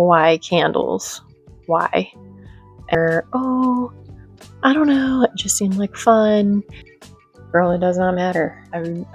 why candles? Why? Or, oh, I don't know, it just seemed like fun. Girl, it does not matter.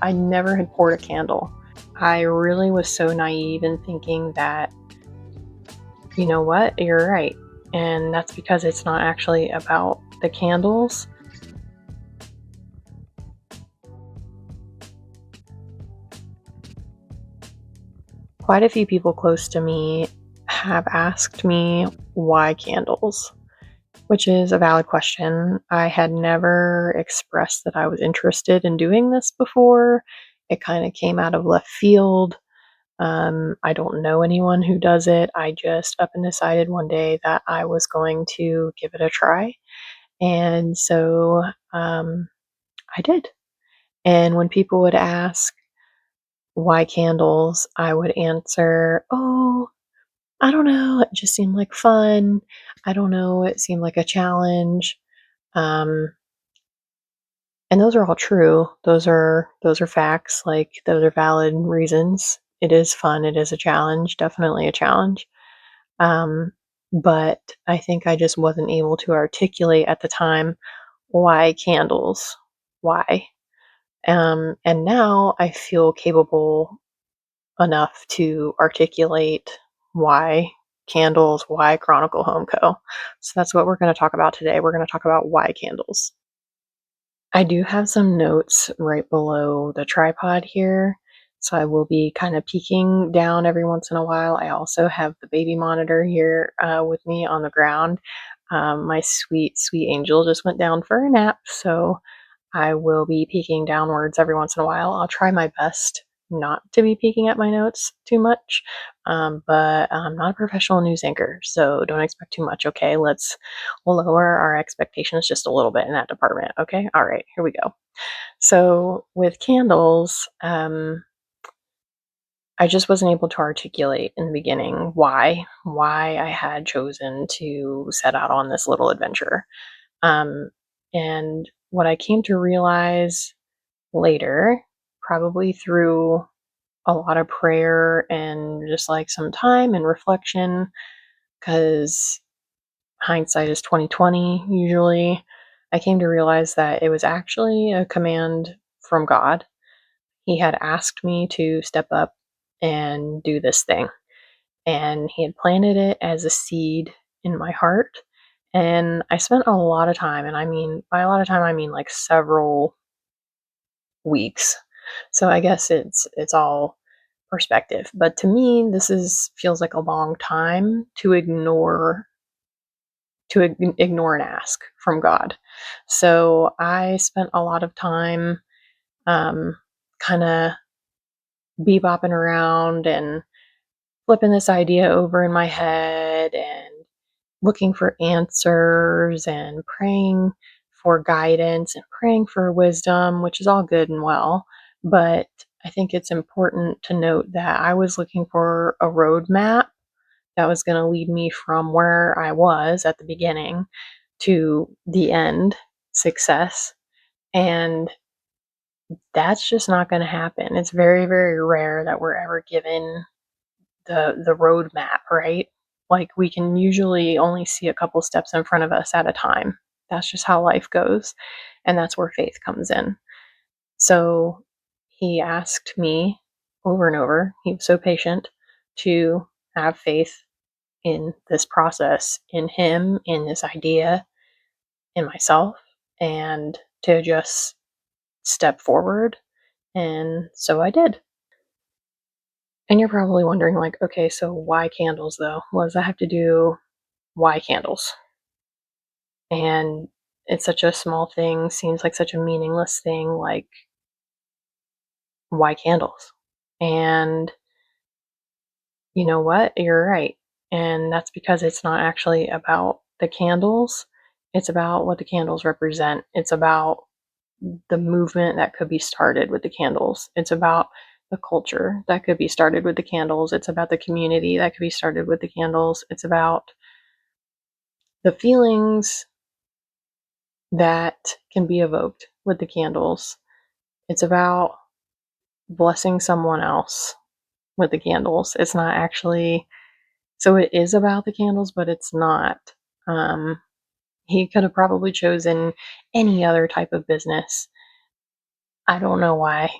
I never had poured a candle. I really was so naive in thinking that, you know what, you're right. And that's because it's not actually about the candles. Quite a few people close to me have asked me why candles, which is a valid question. I had never expressed that I was interested in doing this before. It kind of came out of left field. I don't know anyone who does it. I just up and decided one day that I was going to give it a try. And so I did. And when people would ask why candles, I would answer, oh, I don't know. It just seemed like fun. I don't know. It seemed like a challenge. Um, and those are all true. Those are facts. Like those are valid reasons. It is fun. It is a challenge. Definitely a challenge. Um, but I think I just wasn't able to articulate at the time why candles, why. And now I feel capable enough to articulate why candles, why Chronicle Home Co. So that's what we're going to talk about today. We're going to talk about why candles. I do have some notes right below the tripod here. So I will be kind of peeking down every once in a while. I also have the baby monitor here with me on the ground. My sweet, sweet angel just went down for a nap. So I will be peeking downwards every once in a while. I'll try my best not to be peeking at my notes too much, but I'm not a professional news anchor, so don't expect too much, okay? We'll lower our expectations just a little bit in that department, okay? All right, here we go. So with candles, I just wasn't able to articulate in the beginning why I had chosen to set out on this little adventure. Um, and what I came to realize later, probably through a lot of prayer and just like some time and reflection, because hindsight is 2020 usually, I came to realize that it was actually a command from God. He had asked me to step up and do this thing, and he had planted it as a seed in my heart. And I spent a lot of time, and I mean, by a lot of time, I mean like several weeks. So I guess it's all perspective. But to me, this is feels like a long time to ignore an ask from God. So I spent a lot of time kind of bebopping around and flipping this idea over in my head and looking for answers and praying for guidance and praying for wisdom, which is all good and well. But I think it's important to note that I was looking for a roadmap that was going to lead me from where I was at the beginning to the end, success. And that's just not going to happen. It's very, very rare that we're ever given the roadmap, right? Like we can usually only see a couple steps in front of us at a time. That's just how life goes. And that's where faith comes in. So he asked me over and over, he was so patient, to have faith in this process, in him, in this idea, in myself, and to just step forward. And so I did. And you're probably wondering, like, okay, so why candles though? What does that have to do? Why candles? And it's such a small thing, seems like such a meaningless thing, like, why candles? And you know what? You're right. And that's because it's not actually about the candles, it's about what the candles represent. It's about the movement that could be started with the candles. It's about the culture that could be started with the candles. It's about the community that could be started with the candles. It's about the feelings that can be evoked with the candles. It's about blessing someone else with the candles. It's not actually So it is about the candles, but it's not. Um, he could have probably chosen any other type of business. I don't know why.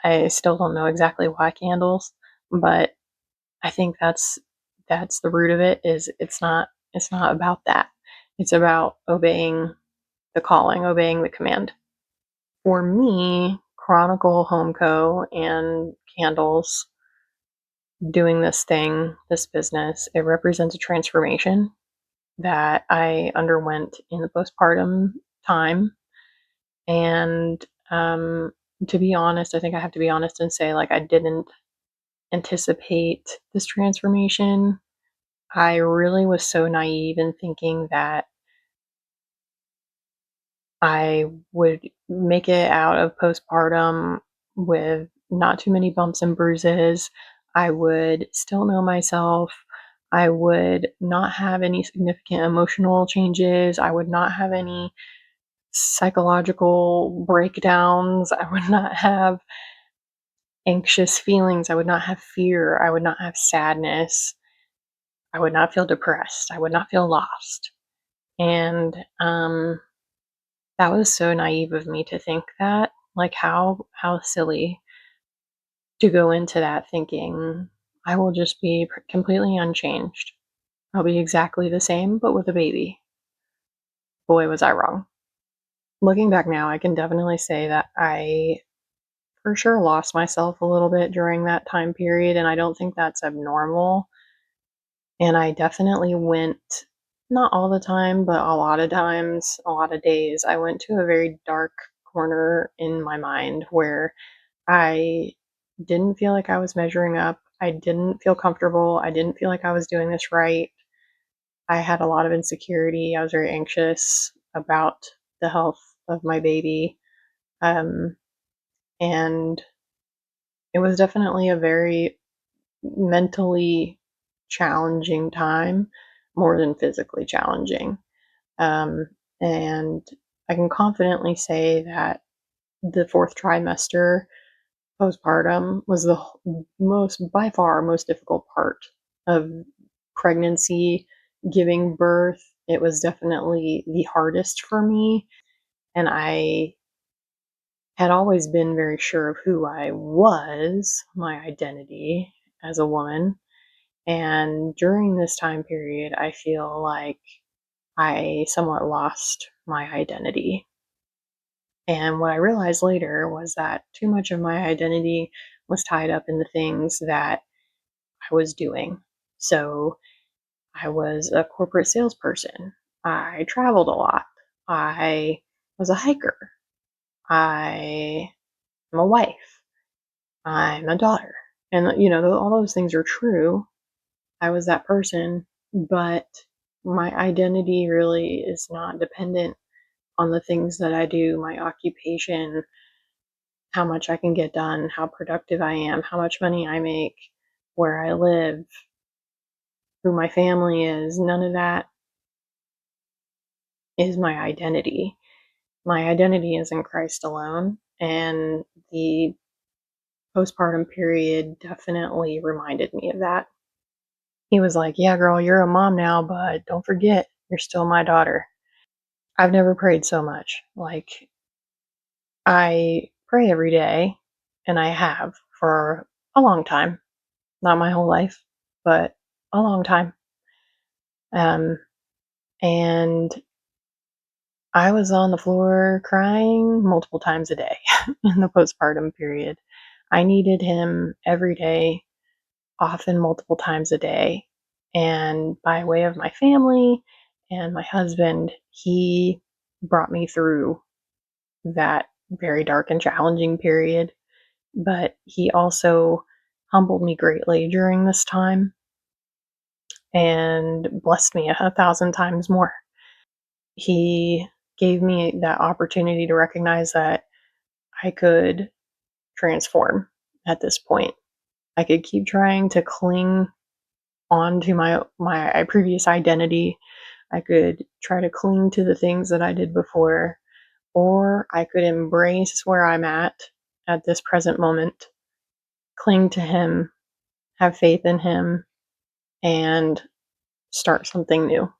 I still don't know exactly why candles, but I think that's the root of it. Is it's not about that. It's about obeying the calling, obeying the command. For me, Chronicle Home Co. and candles, doing this thing, this business, it represents a transformation that I underwent in the postpartum time. And to be honest, I think I have to be honest and say, like, I didn't anticipate this transformation. I really was so naive in thinking that I would make it out of postpartum with not too many bumps and bruises. I would still know myself. I would not have any significant emotional changes. I would not have any psychological breakdowns. I would not have anxious feelings. I would not have fear. I would not have sadness. I would not feel depressed. I would not feel lost. And that was so naive of me to think that. Like, how silly to go into that thinking I will just be completely unchanged. I'll be exactly the same, but with a baby. Boy, was I wrong. Looking back now, I can definitely say that I for sure lost myself a little bit during that time period, and I don't think that's abnormal. And I definitely went, not all the time, but a lot of times, a lot of days, I went to a very dark corner in my mind where I didn't feel like I was measuring up. I didn't feel comfortable. I didn't feel like I was doing this right. I had a lot of insecurity. I was very anxious about the health of my baby. Um, and it was definitely a very mentally challenging time, more than physically challenging. Um, and I can confidently say that the fourth trimester postpartum was the most, by far, most difficult part of pregnancy, giving birth. It was definitely the hardest for me. And I had always been very sure of who I was, my identity as a woman. And during this time period, I feel like I somewhat lost my identity. And what I realized later was that too much of my identity was tied up in the things that I was doing. So I was a corporate salesperson. I traveled a lot. I was a hiker. I am a wife. I'm a daughter. And, all those things are true. I was that person, but my identity really is not dependent on the things that I do, my occupation, how much I can get done, how productive I am, how much money I make, where I live, who my family is. None of that is my identity. My identity is in Christ alone. And the postpartum period definitely reminded me of that. He was like, "Yeah, girl, you're a mom now, but don't forget, you're still my daughter." I've never prayed so much. Like, I pray every day, and I have for a long time. Not my whole life, but a long time. Um, and I was on the floor crying multiple times a day in the postpartum period. I needed him every day, often multiple times a day. And by way of my family and my husband, he brought me through that very dark and challenging period. But he also humbled me greatly during this time and blessed me a thousand times more. He gave me that opportunity to recognize that I could transform at this point. I could keep trying to cling on to my previous identity. I could try to cling to the things that I did before, or I could embrace where I'm at this present moment, cling to him, have faith in him, and start something new.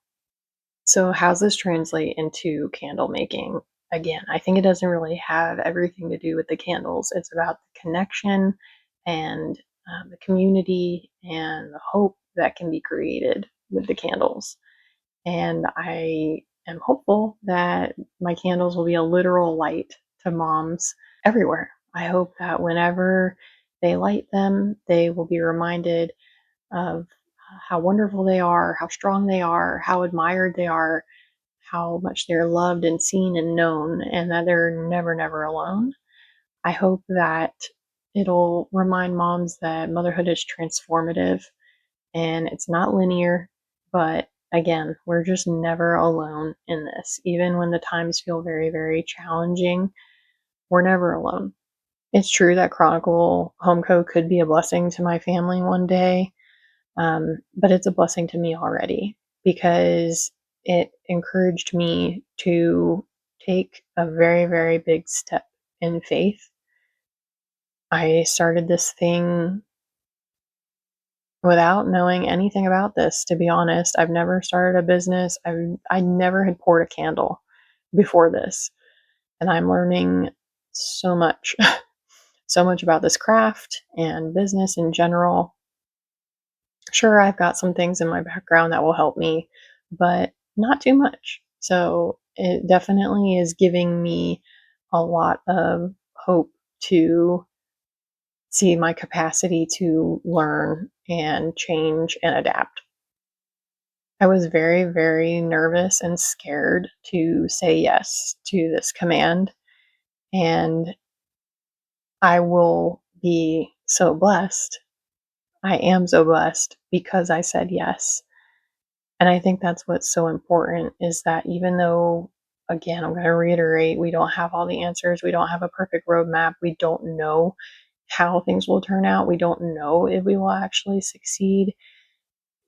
So, how's this translate into candle making? Again, I think it doesn't really have everything to do with the candles. It's about the connection and the community and the hope that can be created with the candles. And I am hopeful that my candles will be a literal light to moms everywhere. I hope that whenever they light them, they will be reminded of how wonderful they are, how strong they are, how admired they are, how much they're loved and seen and known, and that they're never, never alone. I hope that it'll remind moms that motherhood is transformative and it's not linear, but again, we're just never alone in this. Even when the times feel very, very challenging, we're never alone. It's true that Chronicle Home Co could be a blessing to my family one day, but it's a blessing to me already because it encouraged me to take a very, very big step in faith. I started this thing without knowing anything about this, to be honest. I've never started a business. I never had poured a candle before this, and I'm learning so much, so much about this craft and business in general. Sure, I've got some things in my background that will help me, but not too much. So it definitely is giving me a lot of hope to see my capacity to learn and change and adapt. I was very, very nervous and scared to say yes to this command, and I will be so blessed. I am so blessed because I said yes. And I think that's what's so important is that even though, again, I'm going to reiterate, we don't have all the answers, we don't have a perfect roadmap, we don't know how things will turn out, we don't know if we will actually succeed.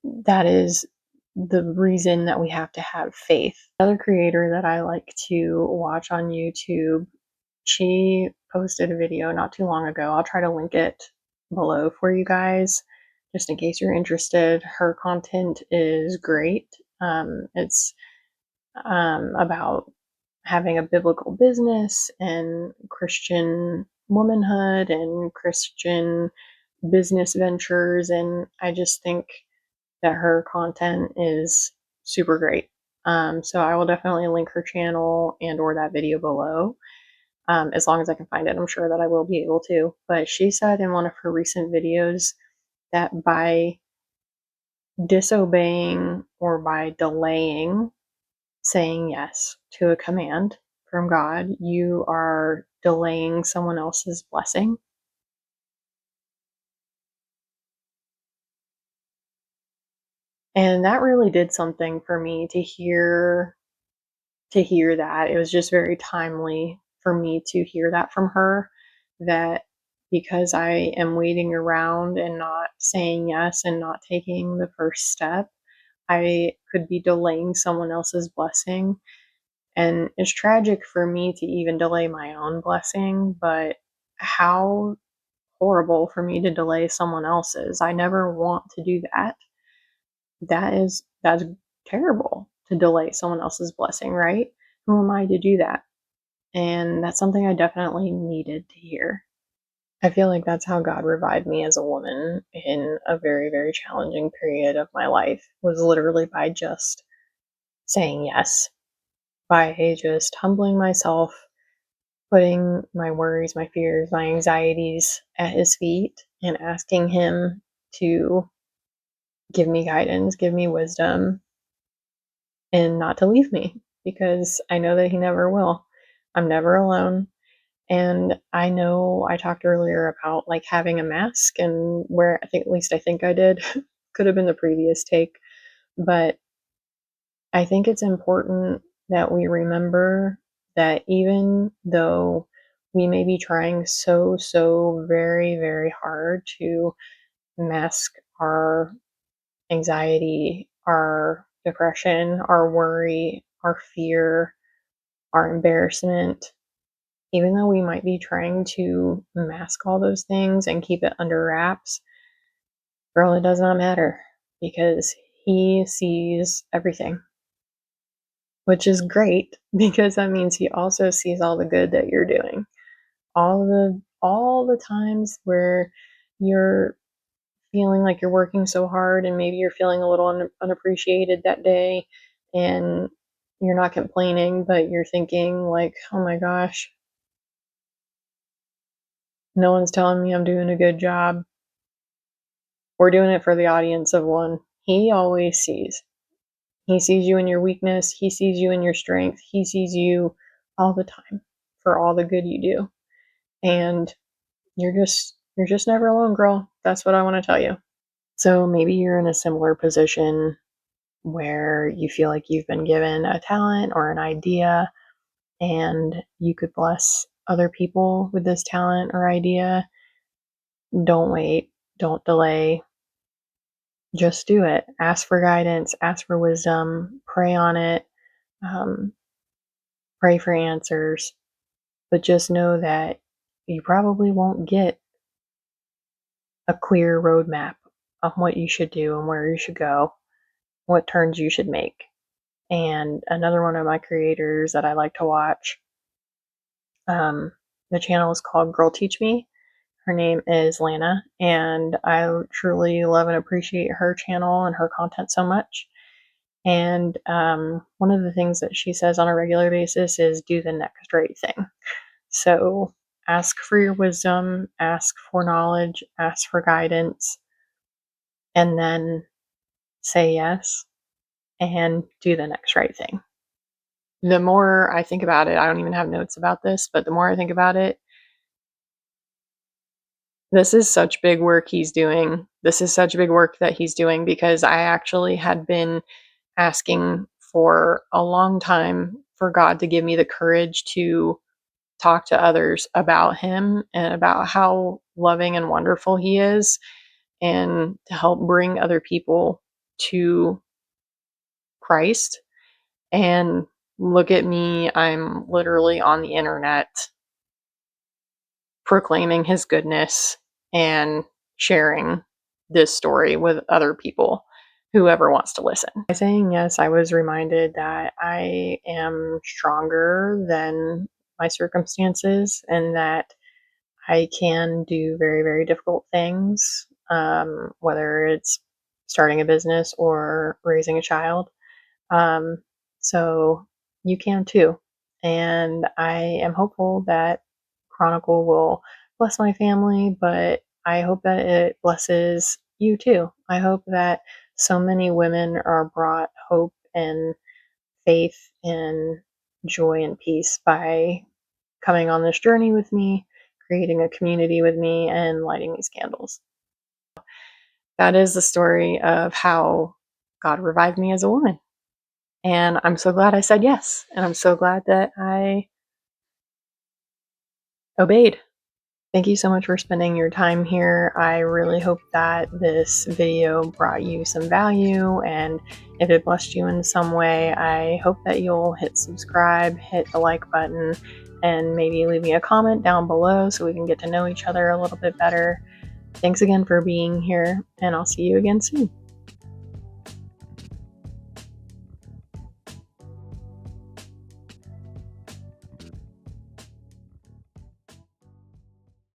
That is the reason that we have to have faith. Another creator that I like to watch on YouTube, she posted a video not too long ago. I'll try to link it below for you guys just in case you're interested. Her content is great. It's about having a biblical business and Christian womanhood and Christian business ventures. And I just think that her content is super great. So I will definitely link her channel and or that video below. As long as I can find it, I'm sure that I will be able to. But she said in one of her recent videos that by disobeying or by delaying saying yes to a command from God, you are delaying someone else's blessing. And that really did something for me to hear that. It was just very timely for me to hear that from her, that because I am waiting around and not saying yes and not taking the first step, I could be delaying someone else's blessing. And it's tragic for me to even delay my own blessing, but how horrible for me to delay someone else's. I never want to do that. That's terrible to delay someone else's blessing, right? Who am I to do that? And that's something I definitely needed to hear. I feel like that's how God revived me as a woman in a very, very challenging period of my life, was literally by just saying yes, by just humbling myself, putting my worries, my fears, my anxieties at his feet and asking him to give me guidance, give me wisdom, and not to leave me because I know that he never will. I'm never alone. And I know I talked earlier about like having a mask and where I think, at least I think I did, could have been the previous take, but I think it's important that we remember that even though we may be trying so, so very, very hard to mask our anxiety, our depression, our worry, our fear, our embarrassment, even though we might be trying to mask all those things and keep it under wraps, girl, it does not matter because he sees everything, which is great because that means he also sees all the good that you're doing. All the times where you're feeling like you're working so hard and maybe you're feeling a little unappreciated that day, and you're not complaining, but you're thinking like, "Oh my gosh, no one's telling me I'm doing a good job." We're doing it for the audience of one. He always sees. He sees you in your weakness, he sees you in your strength, he sees you all the time for all the good you do. And you're just never alone, girl. That's what I want to tell you. So maybe you're in a similar position where you feel like you've been given a talent or an idea and you could bless other people with this talent or idea. Don't wait, don't delay. Just do it. Ask for guidance, ask for wisdom, pray on it, um, pray for answers. But just know that you probably won't get a clear roadmap on what you should do and where you should go, what turns you should make. And another one of my creators that I like to watch, the channel is called Girl Teach Me. Her name is Lana, and I truly love and appreciate her channel and her content so much. And one of the things that she says on a regular basis is do the next right thing. So ask for your wisdom, ask for knowledge, ask for guidance, and then say yes and do the next right thing. The more I think about it, I don't even have notes about this, but the more I think about it, this is such big work he's doing. This is such big work that he's doing because I actually had been asking for a long time for God to give me the courage to talk to others about him and about how loving and wonderful he is, and to help bring other people to Christ. And look at me, I'm literally on the internet proclaiming his goodness and sharing this story with other people, whoever wants to listen. By saying yes, I was reminded that I am stronger than my circumstances and that I can do very, very difficult things, whether it's starting a business or raising a child. Um, so you can too. And I am hopeful that Chronicle will bless my family, but I hope that it blesses you too. I hope that so many women are brought hope and faith and joy and peace by coming on this journey with me, creating a community with me, and lighting these candles. That is the story of how God revived me as a woman. And I'm so glad I said yes. And I'm so glad that I obeyed. Thank you so much for spending your time here. I really hope that this video brought you some value, and if it blessed you in some way, I hope that you'll hit subscribe, hit the like button, and maybe leave me a comment down below so we can get to know each other a little bit better. Thanks again for being here, and I'll see you again soon.